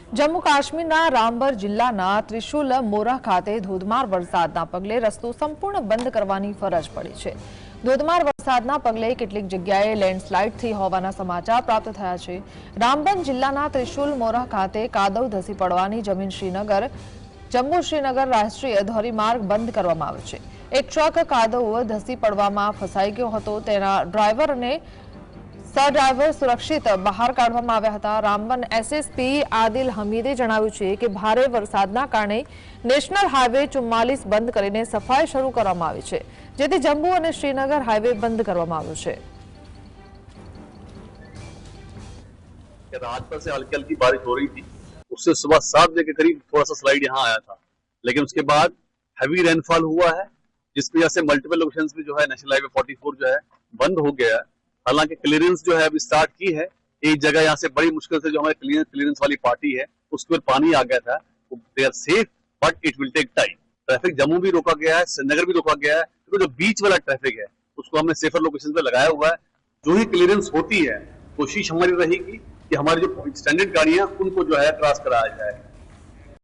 જમ્મુ કાશ્મીરના રામબન જિલ્લાના ત્રિશુલ મોરા ખાતે ધોધમાર વરસાદના પગલે રસ્તો સંપૂર્ણ બંધ કરવાની ફરજ પડી છે। ધોધમાર વરસાદના પગલે કેટલીક જગ્યાએ લેન્ડસ્લાઇડ થઈ હોવાના સમાચાર પ્રાપ્ત થયા છે। રામબન જિલ્લાના ત્રિશુલ મોરા ખાતે કાદવ ધસી પડવાની જમીન શ્રીનગર જમ્મુ શ્રીનગર રાષ્ટ્રીય ધોરીમાર્ગ બંધ કરવામાં આવ્યો છે। એક ટ્રક કાદવ ધસી પડવામાં ફસાઈ ગયો હતો। તેના ડ્રાઈવર અને સહ-ડ્રાઈવર સુરક્ષિત બહાર કાઢવામાં આવ્યા હતા। રામબન એસએસપી આદિલ હમીદે જણાવ્યું છે કે ભારે વરસાદના કારણે નેશનલ હાઈવે 44 બંધ કરીને સફાઈ શરૂ કરવામાં આવી છે, જેથી જમ્મુ અને શ્રીનગર હાઈવે બંધ કરવામાં આવ્યો છે। रात भर से हल्की हल्की बारिश हो रही थी। उससे सुबह 7 बजे के करीब थोड़ा सा स्लाइड यहाँ आया था, लेकिन उसके बाद हैवी रेनफॉल हुआ है, जिसकी वजह से मल्टीपल लोकेशंस में जो है नेशनल हाईवे 44 जो है बंद हो गया है। हालांकि क्लियरेंस जो है अभी स्टार्ट की है। एक जगह यहाँ से बड़ी मुश्किल से जो हमारे क्लियरेंस वाली पार्टी है उसके ऊपर पानी आ गया था। They are safe but it will take time. Traffic Jammu भी रोका गया है, श्रीनगर भी रोका गया है, तो जो बीच वाला ट्रैफिक है उसको हमने सेफर लोकेशन पे लगाया हुआ है। जो ही क्लियरेंस होती है कोशिश हमारी रहेगी कि हमारी जो स्टैंडर्ड गाड़ियां उनको जो है क्रॉस कराया जाए।